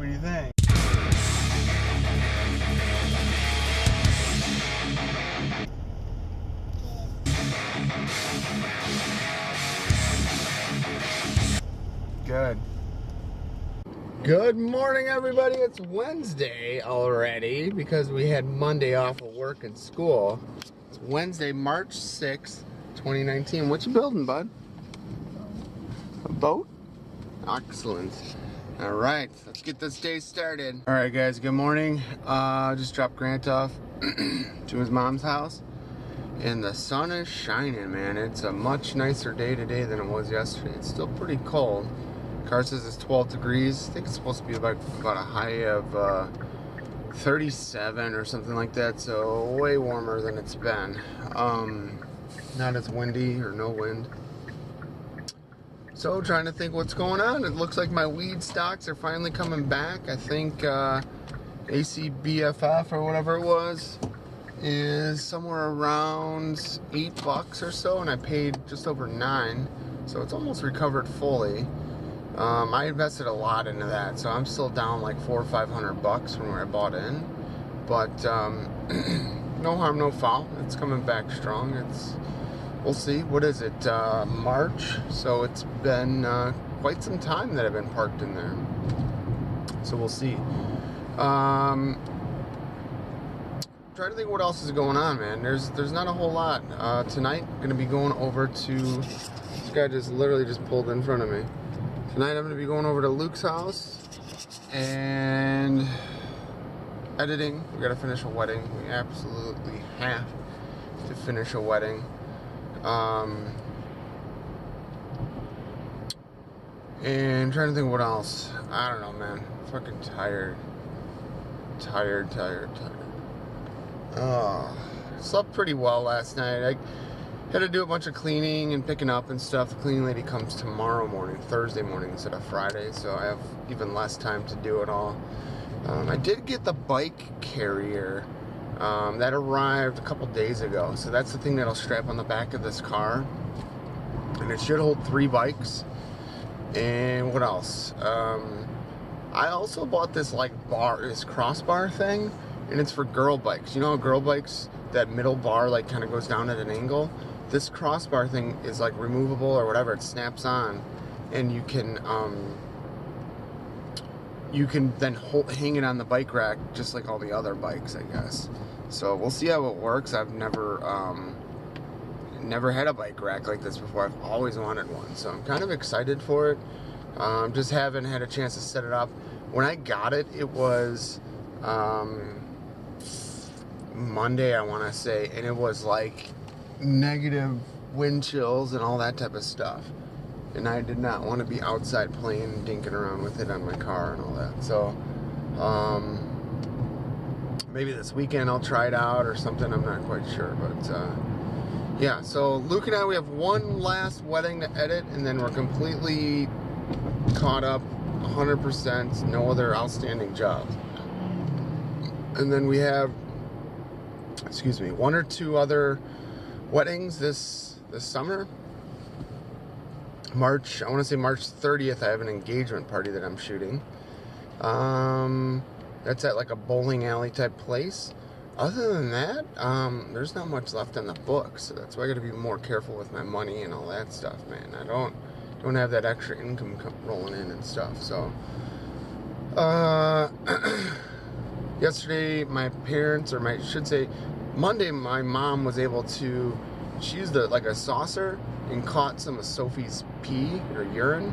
What do you think? Good. Good morning, everybody. It's Wednesday already because we had Monday off of work and school. It's Wednesday, March 6th, 2019. What you building, bud? A boat? Excellent. All right, let's get this day started. All right, guys, good morning. Just dropped Grant off to his mom's house. And the sun is shining, man. It's a much nicer day today than it was yesterday. It's still pretty cold. Car says it's 12 degrees. I think it's supposed to be about a high of 37 or something like that. So way warmer than it's been. Not as windy or no wind. So trying to think what's going on. It looks like my weed stocks are finally coming back. I think ACBFF or whatever it was is somewhere around $8 or so, and I paid just over $9, so it's almost recovered fully. I invested a lot into that, so I'm still down like $400 or $500 from where I bought in. But no harm, no foul. It's coming back strong. We'll see. What is it? March. So it's been quite some time that I've been parked in there. So we'll see. Trying to think what else is going on, man. There's not a whole lot. Tonight, I'm gonna be going over to. This guy just literally just pulled in front of me. Tonight, I'm gonna be going over to Luke's house and editing. We gotta finish a wedding. We absolutely have to finish a wedding. And trying to think what else. I don't know, man. Fucking tired. Tired. Slept pretty well last night. I had to do a bunch of cleaning and picking up and stuff. The cleaning lady comes tomorrow morning, Thursday morning instead of Friday, so I have even less time to do it all. I did get the bike carrier that arrived a couple days ago, so that's the thing that'll strap on the back of this car, and it should hold 3 bikes. And what else? I also bought this this crossbar thing, and it's for girl bikes. You know how girl bikes, that middle bar like kind of goes down at an angle? This crossbar thing is like removable or whatever. It snaps on, and you can then hang it on the bike rack just like all the other bikes, I guess. So we'll see how it works. I've never had a bike rack like this before. I've always wanted one, so I'm kind of excited for it. Just haven't had a chance to set it up. When I got it, it was Monday, I want to say, and it was like negative wind chills and all that type of stuff, and I did not want to be outside playing and dinking around with it on my car and all that. So maybe this weekend I'll try it out or something. I'm not quite sure, but yeah. So Luke and I, we have one last wedding to edit, and then we're completely caught up 100%, no other outstanding jobs. And then we have, one or two other weddings this summer. I want to say March 30th, I have an engagement party that I'm shooting. That's at like a bowling alley type place. Other than that, there's not much left in the book, so that's why I got to be more careful with my money and all that stuff, man. I don't have that extra income rolling in and stuff. So yesterday my parents, or Monday, my mom was able to, she used like a saucer and caught some of Sophie's pee or urine.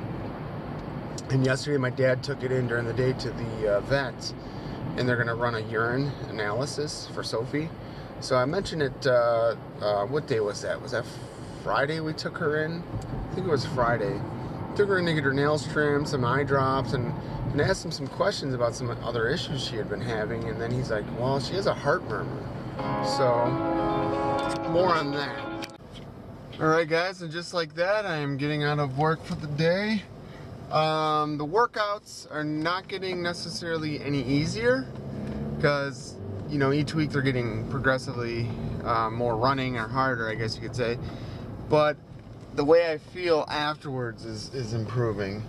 And yesterday my dad took it in during the day to the vet, and they're gonna run a urine analysis for Sophie. So I mentioned it, what day was that? Was that Friday we took her in? I think it was Friday. Took her in to get her nails trimmed, some eye drops, and asked him some questions about some other issues she had been having. And then he's like, well, she has a heart murmur. So, more on that. Alright guys, and just like that, I am getting out of work for the day. The workouts are not getting necessarily any easier, because, you know, each week they're getting progressively more running or harder, I guess you could say. But the way I feel afterwards is improving.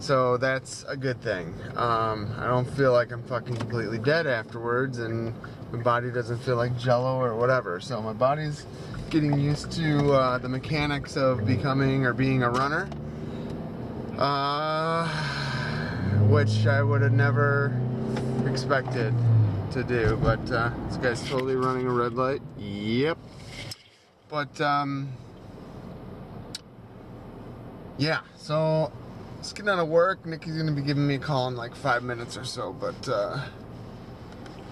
So that's a good thing. I don't feel like I'm fucking completely dead afterwards, and my body doesn't feel like jello or whatever. So my body's getting used to the mechanics of becoming or being a runner, which I would have never expected to do. But this guy's totally running a red light. Yep. But yeah, so let's get out of work. Nikki's gonna be giving me a call in like 5 minutes or so, but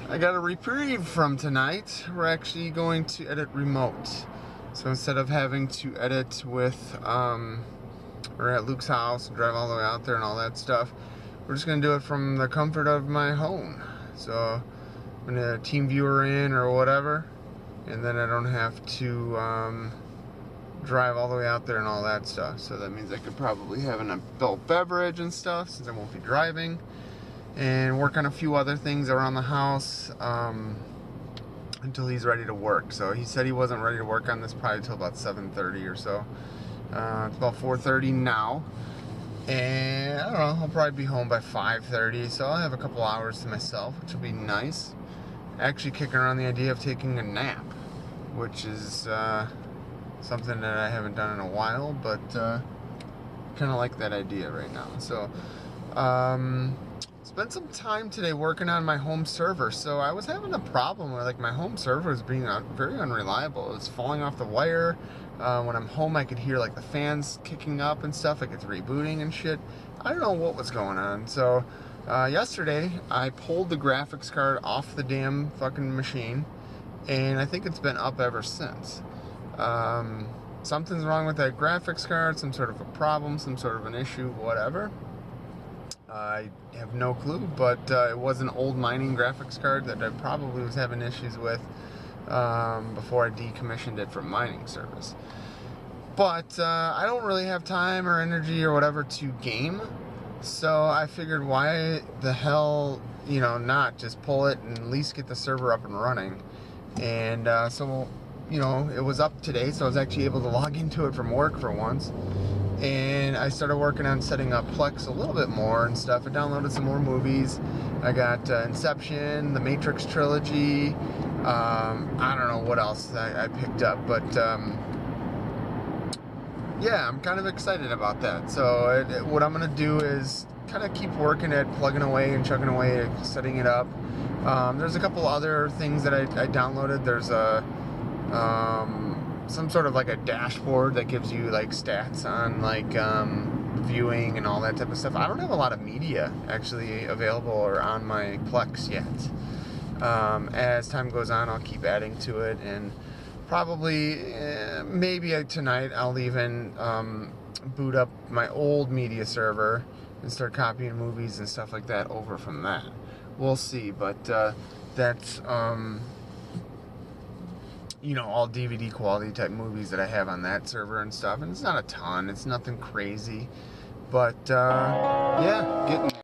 I got a reprieve from tonight. We're actually going to edit remote. So instead of having to edit with, we're at Luke's house and drive all the way out there and all that stuff, we're just gonna do it from the comfort of my home. So I'm gonna team viewer in or whatever, and then I don't have to drive all the way out there and all that stuff. So that means I could probably have an adult beverage and stuff since I won't be driving, and work on a few other things around the house until he's ready to work. So he said he wasn't ready to work on this probably until about 7:30 or so. It's about 4:30 now, and I don't know, I'll probably be home by 5:30, so I'll have a couple hours to myself, which will be nice. Actually kicking around the idea of taking a nap, which is something that I haven't done in a while, but kind of like that idea right now. So spent some time today working on my home server. So I was having a problem where like my home server was being very unreliable. It was falling off the wire. When I'm home, I could hear like the fans kicking up and stuff, like it's rebooting and shit. I don't know what was going on. So yesterday I pulled the graphics card off the damn fucking machine, and I think it's been up ever since. Something's wrong with that graphics card, some sort of a problem, some sort of an issue, whatever. I have no clue, but it was an old mining graphics card that I probably was having issues with before I decommissioned it from mining service. But I don't really have time or energy or whatever to game, so I figured why the hell, not just pull it and at least get the server up and running. And so it was up today, so I was actually able to log into it from work for once. And I started working on setting up Plex a little bit more and stuff. I downloaded some more movies. I got Inception, the Matrix trilogy. I don't know what else I picked up, but yeah, I'm kind of excited about that. So what I'm going to do is kind of keep working at plugging away and chugging away at setting it up. There's a couple other things that I downloaded. There's a some sort of like a dashboard that gives you like stats on like viewing and all that type of stuff. I don't have a lot of media actually available or on my Plex yet. As time goes on, I'll keep adding to it, and probably maybe tonight I'll even boot up my old media server and start copying movies and stuff like that over from that. We'll see, but that's all DVD quality type movies that I have on that server and stuff, and it's not a ton, it's nothing crazy, but yeah, getting there.